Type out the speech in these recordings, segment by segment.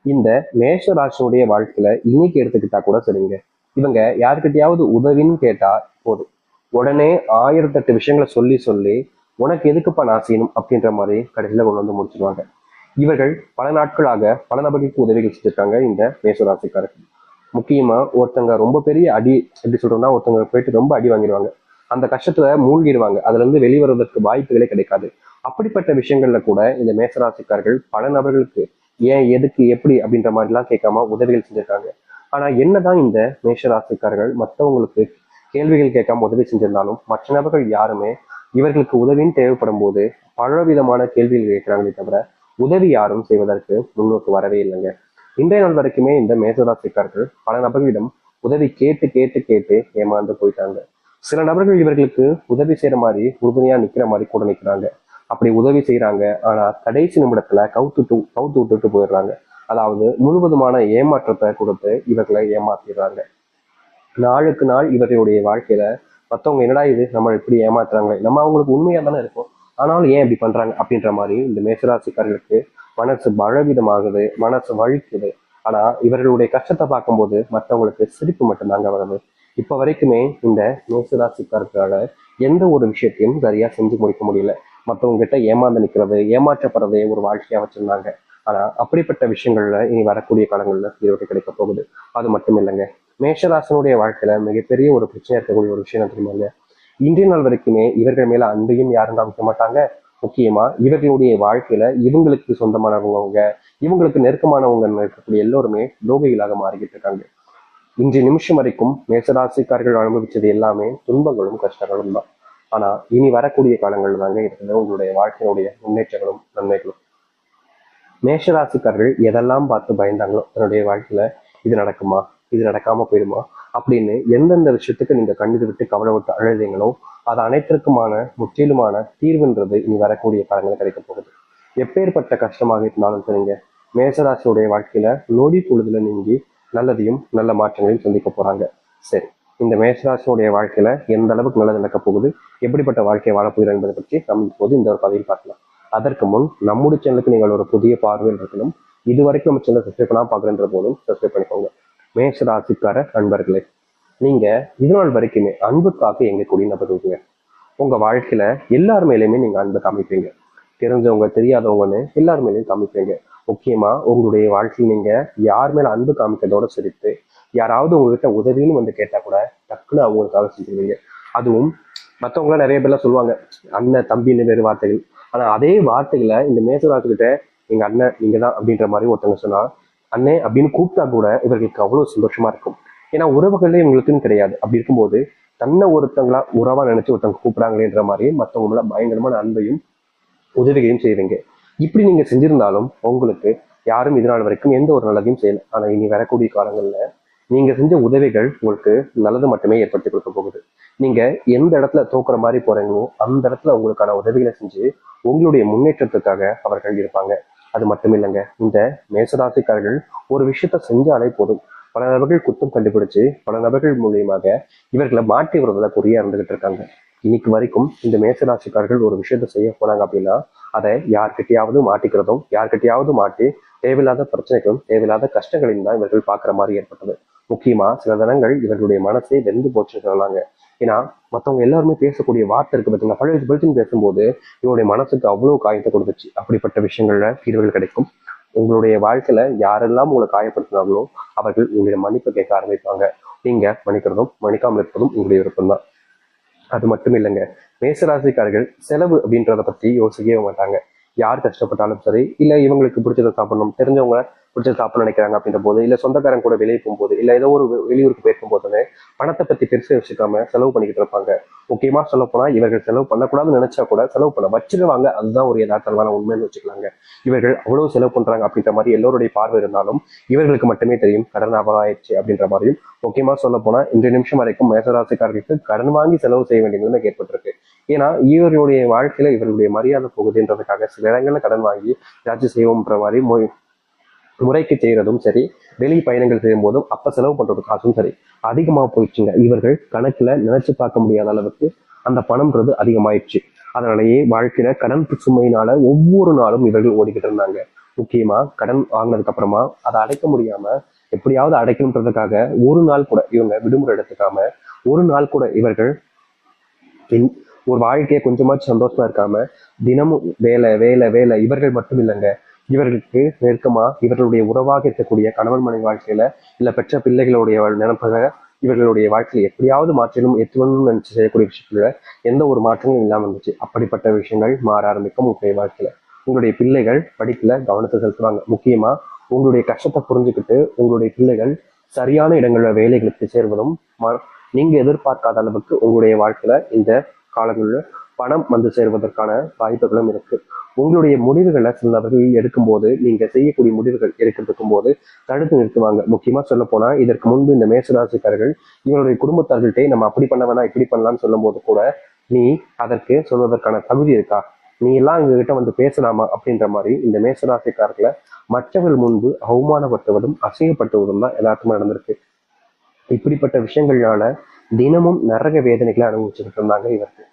இந்த மேஷ ராசினுடைய வாழ்க்கையில இன்னைக்கு எடுத்துக்கிட்டா கூட சரிங்க. இவங்க யாருக்கிட்டையாவது உதவின்னு கேட்டா போதும், உடனே 1008 விஷயங்களை சொல்லி சொல்லி உனக்கு எதுக்குப்பா நான் செய்யணும் அப்படின்ற மாதிரி கடைசியில கொண்டு வந்து முடிச்சிருவாங்க. இவர்கள் பல நாட்களாக பல நபர்களுக்கு உதவிகள் செஞ்சிருக்காங்க இந்த மேஷராசிக்காரர்கள். முக்கியமா ஒருத்தங்க ரொம்ப பெரிய அடி, எப்படி சொல்றோம்னா ஒருத்தங்க போயிட்டு ரொம்ப அடி வாங்கிடுவாங்க. அந்த கஷ்டத்துல மூழ்கிடுவாங்க. அதுல இருந்து வெளிவருவதற்கு வாய்ப்புகளே கிடைக்காது. அப்படிப்பட்ட விஷயங்கள்ல கூட இந்த மேசராசிக்காரர்கள் பல நபர்களுக்கு ஏன், எதுக்கு, எப்படி அப்படின்ற மாதிரி எல்லாம் கேட்காம உதவிகள் செஞ்சிருக்காங்க. ஆனா என்னதான் இந்த மேஷராசிக்காரர்கள் மற்றவங்களுக்கு கேள்விகள் கேட்காம உதவி செஞ்சிருந்தாலும் மற்ற நபர்கள் யாருமே இவர்களுக்கு உதவின்னு தேவைப்படும் போது பல விதமான கேள்விகள் கேட்கிறாங்களே தவிர உதவி யாரும் செய்வதற்கு முன்னோக்கு வரவே இல்லைங்க. இன்றைய நாள் வரைக்குமே இந்த மேசராசிக்காரர்கள் பல நபர்களிடம் உதவி கேட்டு கேட்டு கேட்டு ஏமாந்து போயிட்டாங்க. சில நபர்கள் இவர்களுக்கு உதவி செய்யற மாதிரி உறுதுணையா நிக்கிற மாதிரி கூட நிக்கிறாங்க. அப்படி உதவி செய்யறாங்க, ஆனா கடைசி நிமிடத்துல கவுத்து விட்டுட்டு போயிடுறாங்க. அதாவது முழுவதுமான ஏமாற்றத்தை கொடுத்து இவர்களை ஏமாத்திடுறாங்க. நாளுக்கு நாள் இவர்களுடைய வாழ்க்கையில மற்றவங்க என்னடா இது நம்ம இப்படி ஏமாத்துறாங்க, நம்ம அவங்களுக்கு உண்மையா தானே இருக்கும், ஆனாலும் ஏன் இப்படி பண்றாங்க அப்படின்ற மாதிரி இந்த மேசராசிக்காரர்களுக்கு மனசு பலவிதமாகுது, மனசு வலிக்குது. ஆனா இவர்களுடைய கஷ்டத்தை பார்க்கும்போது மற்றவங்களுக்கு சிரிப்பு மட்டும்தாங்க வருது. இப்ப வரைக்குமே இந்த மேசராசிக்காரர்களால எந்த ஒரு விஷயத்தையும் சரியா செஞ்சு முடிக்க முடியல. மற்றவங்க கிட்ட ஏமாந்து நிற்கிறது, ஏமாற்றப்படுறதே ஒரு வாழ்க்கையா வச்சிருந்தாங்க. ஆனா அப்படிப்பட்ட விஷயங்கள்ல இனி வரக்கூடிய காலங்கள்ல தீர்வு கிடைக்க போகுது. அது மட்டும் இல்லைங்க, மேஷராசனுடைய வாழ்க்கையில மிகப்பெரிய ஒரு பிரச்சனை இருக்கக்கூடிய ஒரு விஷயம் தெரியுமாங்க, இன்றைய நாள் வரைக்குமே இவர்கள் மேல அன்பையும் யாரும் காமிக்க மாட்டாங்க. முக்கியமா இவர்களுடைய வாழ்க்கையில இவங்களுக்கு சொந்தமானவங்க, இவங்களுக்கு நெருக்கமானவங்க இருக்கக்கூடிய எல்லோருமே துரோகிகளாக மாறிக்கிட்டு இருக்காங்க. இன்றைய நிமிஷம் வரைக்கும் மேசராசிக்காரர்கள் அனுபவிச்சது எல்லாமே துன்பங்களும் கஷ்டங்களும் தான். ஆனா இனி வரக்கூடிய காலங்கள் தாங்க இருக்கிறது உங்களுடைய வாழ்க்கையுடைய முன்னேற்றங்களும் நன்மைகளும். மேஷராசிக்காரர்கள் எதெல்லாம் பார்த்து பயந்தாங்களோ தன்னுடைய வாழ்க்கையில, இது நடக்குமா, இது நடக்காம போயிடுமா அப்படின்னு எந்தெந்த விஷயத்துக்கு நீங்க கண்ணீர் விட்டு கவலை விட்டு அழுதீங்களோ அது அனைத்திற்குமான முற்றிலுமான தீர்வுன்றது இனி வரக்கூடிய காலங்களில் கிடைக்க போகுது. எப்பேற்பட்ட கஷ்டமாக இருந்தாலும் சரிங்க, மேசராசியுடைய வாழ்க்கையில நொடி பொழுதுல நீங்கி நல்லதையும் நல்ல மாற்றங்களையும் சந்திக்க போறாங்க. சரி, இந்த மேசராசியுடைய வாழ்க்கையில எந்த அளவுக்கு நல்லது நடக்க போகுது, எப்படிப்பட்ட வாழ்க்கையை வாழ போகிறோம் என்பதை பற்றி நம்ம இப்போது இந்த ஒரு பதிவில் பார்க்கலாம். அதற்கு முன் நம்முடைய சேனலுக்கு நீங்கள் ஒரு புதிய பார்வையில் இருக்கணும். இது வரைக்கும் நம்ம சேனல் சப்ஸ்கிரைப் பண்ணாம பார்க்குறன்ற போதும் சப்ஸ்கிரைப் பண்ணிக்கோங்க. மேஷ ராசிக்கார நண்பர்களே, நீங்க இது நாள் வரைக்குமே அன்புக்காக எங்க கூடிய நபருங்க. உங்க வாழ்க்கையில எல்லார் மேலேயுமே நீங்க அன்பு காமிப்பீங்க. தெரிஞ்சவங்க தெரியாதவங்கன்னு எல்லார் மேலேயும் காமிப்பீங்க. முக்கியமா உங்களுடைய வாழ்க்கையில் நீங்க யார் மேல அன்பு காமிக்கிறதோட சரித்து, யாராவது உங்ககிட்ட உதவின்னு வந்து கேட்டா கூட டக்குன்னு அவங்களுக்காக செஞ்சுருவீங்க. அதுவும் மற்றவங்களாம் நிறைய பேர்லாம் சொல்லுவாங்க அண்ணன் தம்பின்னு வேறு வார்த்தைகள். ஆனா அதே வார்த்தைகளை இந்த மேசராத்துக்கிட்ட எங்க அண்ணன் நீங்க தான் அப்படின்ற மாதிரி ஒருத்தவங்க சொன்னா அண்ணே அப்படின்னு கூப்பிட்டா கூட இவர்களுக்கு அவ்வளவு சந்தோஷமா இருக்கும். ஏன்னா உறவுகளே இவங்களுக்குன்னு கிடையாது. அப்படி இருக்கும்போது தன்னை ஒருத்தங்களா உறவா நினைச்சு ஒருத்தவங்க கூப்பிடாங்களேன்ற மாதிரி மற்றவங்க மேல பயங்கரமான அன்பையும் உதவிகளையும் செய்வீங்க. இப்படி நீங்க செஞ்சிருந்தாலும் உங்களுக்கு யாரும் இது நாள் வரைக்கும் எந்த ஒரு நல்லதையும் செய்யல. ஆனா இனி வரக்கூடிய காலங்கள்ல நீங்க செஞ்ச உதவிகள் உங்களுக்கு நல்லது மட்டுமே ஏற்படுத்தி கொடுக்க போகுது. நீங்க எந்த இடத்துல தோக்குற மாதிரி போறீங்களோ அந்த இடத்துல உங்களுக்கான உதவிகளை செஞ்சு உங்களுடைய முன்னேற்றத்துக்காக அவர்கள் இருப்பாங்க. அது மட்டும் இல்லைங்க, இந்த மேசராசிக்காரர்கள் ஒரு விஷயத்த செஞ்சாலே போதும், பல நபர்கள் குற்றம் கண்டுபிடிச்சு பல நபர்கள் மூலியமாக இவர்களை மாற்றி வருவதில் குறியா இருந்துகிட்டு இருக்காங்க. இன்னைக்கு வரைக்கும் இந்த மேசராசிக்காரர்கள் ஒரு விஷயத்த செய்ய போனாங்க அப்படின்னா அதை யார்கிட்டயாவது மாட்டிக்கிறதும் யார்கிட்டயாவது மாட்டி தேவையில்லாத பிரச்சனைகளும் தேவையில்லாத கஷ்டங்களையும் தான் இவர்கள் பார்க்குற மாதிரி ஏற்பட்டது. முக்கியமா சில தினங்கள் இவர்களுடைய மனசே வெந்து போச்சுன்னு சொல்லலாங்க. ஏன்னா மற்றவங்க எல்லாருமே பேசக்கூடிய வார்த்தை இருக்கு பார்த்தீங்கன்னா, பழைய பழுத்துன்னு பேசும்போது இவருடைய மனசுக்கு அவ்வளவு காயத்தை கொடுத்துச்சு. அப்படிப்பட்ட விஷயங்கள்ல தீர்வுகள் கிடைக்கும். உங்களுடைய வாழ்க்கையில யாரெல்லாம் உங்களை காயப்படுத்தினாங்களோ அவர்கள் உங்களுடைய மன்னிப்பு கேட்க ஆரம்பிப்பாங்க. நீங்க மன்னிக்கிறதும் மன்னிக்காமல் இருப்பதும் உங்களுடைய விருப்பம் தான். அது மட்டும் இல்லைங்க, மேசராசிக்காரர்கள் செலவு அப்படின்றத பத்தி யோசிக்கவே மாட்டாங்க. யார் கஷ்டப்பட்டாலும் சரி, இல்ல இவங்களுக்கு பிடிச்சதை சாப்பிடணும், தெரிஞ்சவங்க பிடிச்சதை சாப்பிட நினைக்கிறாங்க அப்படின்ற போது, இல்ல சொந்தக்காரங்க கூட வெளியே போகும்போது, இல்ல ஏதோ ஒரு வெளியூருக்கு போயிருக்கும் போதுன்னு பணத்தை பத்தி பெருசா யோசிக்காம செலவு பண்ணிக்கிட்டு இருப்பாங்க. முக்கியமா சொல்ல போனா இவர்கள் செலவு பண்ணக்கூடாதுன்னு நினைச்சா கூட செலவு பண்ண வச்சிருவாங்க. அதுதான் ஒரு யதார்த்தமான உண்மைன்னு வச்சுக்கலாங்க. இவர்கள் அவ்வளவு செலவு பண்றாங்க அப்படின்ற மாதிரி எல்லோருடைய பார்வை இருந்தாலும் இவர்களுக்கு மட்டுமே தெரியும் கடன் ஆயிடுச்சு அப்படின்ற மாதிரியும். முக்கியமா சொல்ல போனா இந்த நிமிஷம் வரைக்கும் மேசராசிக்காரர்களுக்கு கடன் வாங்கி செலவு செய்ய வேண்டிய நிலைமை ஏற்பட்டிருக்கு. ஏன்னா இவர்களுடைய வாழ்க்கையில இவர்களுடைய மரியாதை போகுதுன்றதுக்காக சில இடங்கள்ல கடன் வாங்கி ஏதாச்சும் செய்வோம்ன்ற மாதிரி முறைக்கு செய்யறதும் சரி, வெளி பயணங்கள் செய்யும் போதும் அப்ப செலவு பண்றது காசும் சரி அதிகமா போயிடுச்சுங்க. இவர்கள் கணக்குல நினைச்சு பார்க்க முடியாத அளவுக்கு அந்த பணம்ன்றது அதிகமாயிடுச்சு. அதனாலேயே வாழ்க்கையில கடன் சுமையினால ஒவ்வொரு நாளும் இவர்கள் ஓடிக்கிட்டு இருந்தாங்க. முக்கியமா கடன் வாங்கினதுக்கு அப்புறமா அதை அடைக்க முடியாம எப்படியாவது அடைக்கணுன்றதுக்காக ஒரு நாள் கூட இவங்க விடுமுறை எடுத்துக்காம ஒரு நாள் கூட இவர்கள் ஒரு வாழ்க்கையை கொஞ்சமாச்சும் சந்தோஷமா இருக்காம தினமும் வேலை வேலை வேலை. இவர்கள் மட்டும் இல்லைங்க, இவர்களுக்கு நெருக்கமா இவர்களுடைய உறவாக இருக்கக்கூடிய கணவன் மனைவி வாழ்க்கையில இல்ல பெற்ற பிள்ளைகளுடைய நினைப்பக இவர்களுடைய வாழ்க்கையை எப்படியாவது மாற்றணும் எத்தணும்னு நினைச்சு செய்யக்கூடிய விஷயத்துல எந்த ஒரு மாற்றமும் இல்லாம இருந்துச்சு. அப்படிப்பட்ட விஷயங்கள் மாற ஆரம்பிக்கும் உங்களுடைய வாழ்க்கையில. உங்களுடைய பிள்ளைகள் படிப்புல கவனத்தை செலுத்துவாங்க. முக்கியமா உங்களுடைய கஷ்டத்தை புரிஞ்சுக்கிட்டு உங்களுடைய பிள்ளைகள் சரியான இடங்கள்ல வேலைகளுக்கு சேர்வதும் நீங்க எதிர்பார்க்காத அளவுக்கு உங்களுடைய வாழ்க்கையில இந்த காலங்களில் பணம் வந்து சேர்வதற்கான வாய்ப்புகளும் இருக்கு. உங்களுடைய முடிவுகளை சில நபர்கள் எடுக்கும்போது நீங்க செய்யக்கூடிய முடிவுகள் எடுக்கிறதுக்கும் போது தடுத்து நிறுத்துவாங்க. முக்கியமா சொல்ல போனா இதற்கு முன்பு இந்த மேசராசிக்காரர்கள் இவருடைய குடும்பத்தார்கள்ட்டே நம்ம அப்படி பண்ண வேணா இப்படி பண்ணலாம்னு சொல்லும் போது கூட நீ அதற்கு சொல்வதற்கான தகுதி இருக்கா, நீ எல்லாம் எங்ககிட்ட வந்து பேசலாமா அப்படின்ற மாதிரி இந்த மேசராசிக்காரர்களை மற்றவர்கள் முன்பு அவமானப்படுத்துவதும் அசிங்கப்படுத்துவதும் தான் எல்லாத்துக்குமே நடந்திருக்கு. இப்படிப்பட்ட விஷயங்கள்னால தினமும் நரக வேதனைகளை அனுபவிச்சுக்கிட்டு இருந்தாங்க இவருக்கு.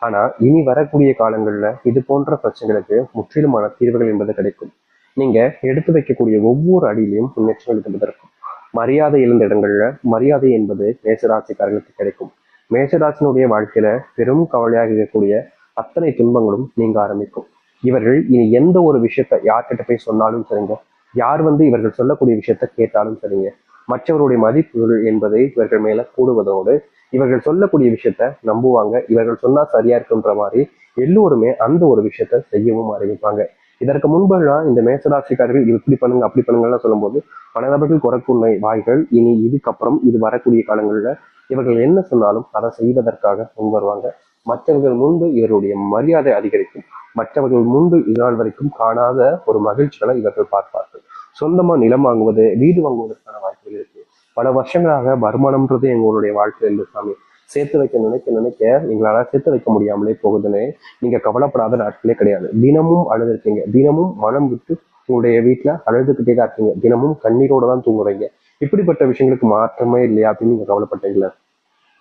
ஆனா இனி வரக்கூடிய காலங்கள்ல இது போன்ற பிரச்சனைகளுக்கு முற்றிலுமான தீர்வுகள் என்பது கிடைக்கும். நீங்க எடுத்து வைக்கக்கூடிய ஒவ்வொரு அடியிலையும் முன்னேற்றங்கள் என்பது இருக்கும். மரியாதை இழந்த இடங்கள்ல மரியாதை என்பது மேசராசிக்காரர்களுக்கு கிடைக்கும். மேசராசினுடைய வாழ்க்கையில பெரும் கவலையாக இருக்கக்கூடிய அத்தனை துன்பங்களும் நீங்க ஆரம்பிக்கும். இவர்கள் இனி எந்த ஒரு விஷயத்த யார்கிட்ட போய் சொன்னாலும் சரிங்க, யார் வந்து இவர்கள் சொல்லக்கூடிய விஷயத்த கேட்டாலும் சரிங்க, மற்றவருடைய மதிப்புகள் என்பதை இவர்கள் மேல கூடுவதோடு இவர்கள் சொல்லக்கூடிய விஷயத்த நம்புவாங்க. இவர்கள் சொன்னா சரியா இருக்குன்ற மாதிரி எல்லோருமே அந்த ஒரு விஷயத்த செய்யவும் ஆரம்பிப்பாங்க. இதற்கு முன்பெல்லாம் இந்த மேசராசிக்காரர்கள் இப்படி பண்ணுங்க அப்படி பண்ணுங்கலாம் சொல்லும்போது பல நபர்கள் குறைக்குள்ளை வாய்கள் இனி இதுக்கப்புறம் இது வரக்கூடிய காலங்கள்ல இவர்கள் என்ன சொன்னாலும் அதை செய்வதற்காக முன் வருவாங்க. மற்றவர்கள் முன்பு இவருடைய மரியாதை அதிகரிக்கும். மற்றவர்கள் முன்பு இதனால் வரைக்கும் காணாத ஒரு மகிழ்ச்சிகளை இவர்கள் பார்ப்பார்கள். சொந்தமா நிலம் வாங்குவது வீடு வாங்குவதற்கான வாய்ப்புகள் இருக்கு. பல வருஷங்களாக வருமானம்ன்றது எங்களுடைய வாழ்க்கையில் இருந்து சாமி சேர்த்து வைக்க நினைக்க நினைக்க எங்களால சேர்த்து வைக்க முடியாமலே போகுதுன்னு நீங்க கவலைப்படாத நாட்களே கிடையாது. தினமும் அழுதுருக்கீங்க, தினமும் மனம் விட்டு உங்களுடைய வீட்டுல அழுதுகிட்டே தான் இருக்கீங்க, தினமும் கண்ணீரோட தான் தூங்குறீங்க. இப்படிப்பட்ட விஷயங்களுக்கு மாற்றமே இல்லையா அப்படின்னு நீங்க கவலைப்பட்டீங்களா?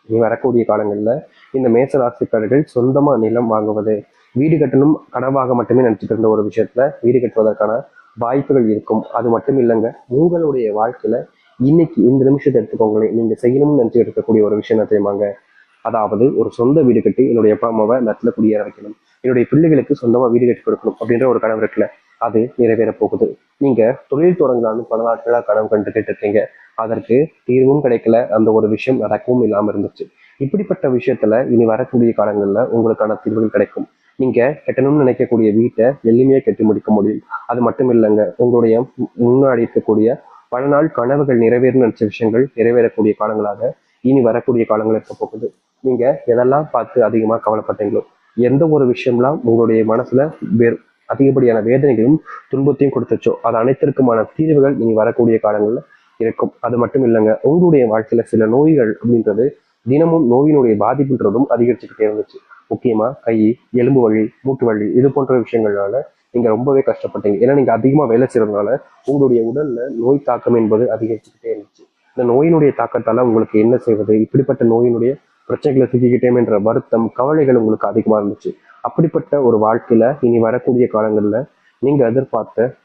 இனி வரக்கூடிய காலங்கள்ல இந்த மேசராசிக்காரர்கள் சொந்தமா நிலம் வாங்குவது வீடு கட்டணும் கனவாக மட்டுமே நினைச்சிட்டு இருந்த ஒரு விஷயத்துல வீடு கட்டுவதற்கான வாய்ப்புகள் இருக்கும். அது மட்டும் இல்லைங்க, உங்களுடைய வாழ்க்கையில இன்னைக்கு இந்த நிமிஷத்தை எடுத்துக்கோங்களேன், நீங்க செய்யணும்னு நினைச்சு இருக்கக்கூடிய ஒரு விஷயம் என்ன தெரியுமாங்க? அதாவது ஒரு சொந்த வீடு கட்டி என்னுடைய அப்பா அம்மாவை நத்துல குடியேற வைக்கணும், என்னுடைய பிள்ளைகளுக்கு சொந்தமா வீடு கட்டி கொடுக்கணும் அப்படின்ற ஒரு கனவு இருக்குல்ல, அது நிறைவேற போகுது. நீங்க தொழில் தொடங்கலான்னு பல நாட்களா கனவு கண்டுகிட்டு இருக்கீங்க, அதற்கு தீர்வும் கிடைக்கல, அந்த ஒரு விஷயம் நடக்கவும் இல்லாம இருந்துச்சு. இப்படிப்பட்ட விஷயத்துல இனி வரக்கூடிய காலங்கள்ல உங்களுக்கான தீர்வுகள் கிடைக்கும். நீங்க கட்டணும்னு நினைக்கக்கூடிய வீட்டை எளிமையா கட்டி முடிக்க முடியும். அது மட்டும் இல்லைங்க, உங்களுடைய முன்னாடி இருக்கக்கூடிய பல நாள் கனவுகள் நிறைவேறும் நினைச்ச விஷயங்கள் நிறைவேறக்கூடிய காலங்களாக இனி வரக்கூடிய காலங்கள் இருக்க போகுது. நீங்க எதெல்லாம் பார்த்து அதிகமா கவலைப்பட்டீங்களோ, எந்த ஒரு விஷயம்லாம் உங்களுடைய மனசுல அதிகப்படியான வேதனைகளும் துன்பத்தையும் கொடுத்துச்சோ அது அனைத்திற்குமான தீர்வுகள் இனி வரக்கூடிய காலங்கள்ல இருக்கும். அது மட்டும் இல்லைங்க, உங்களுடைய வாழ்க்கையில சில நோய்கள் அப்படின்றது தினமும் நோயினுடைய பாதிப்புன்றதும் அதிகரிச்சுக்கிட்டே இருந்துச்சு. முக்கியமா கை, எலும்பு வலி, மூட்டு வலி இது போன்ற விஷயங்கள்னால நீங்க ரொம்பவே கஷ்டப்பட்டீங்க. ஏன்னா நீங்க அதிகமா வேலை செய்யறதுனால உங்களுடைய உடல்ல நோய் தாக்கம் என்பது அதிகரிச்சுக்கிட்டே இருந்துச்சு. இந்த நோயினுடைய தாக்கத்தால உங்களுக்கு என்ன செய்வது, இப்படிப்பட்ட நோயினுடைய பிரச்சனைகளை சிக்கிக்கிட்டேன் என்ற வருத்தம் கவலைகள் உங்களுக்கு அதிகமா இருந்துச்சு. அப்படிப்பட்ட ஒரு வாழ்க்கையில இனி வரக்கூடிய காலங்கள்ல நீங்க எதிர்பார்த்த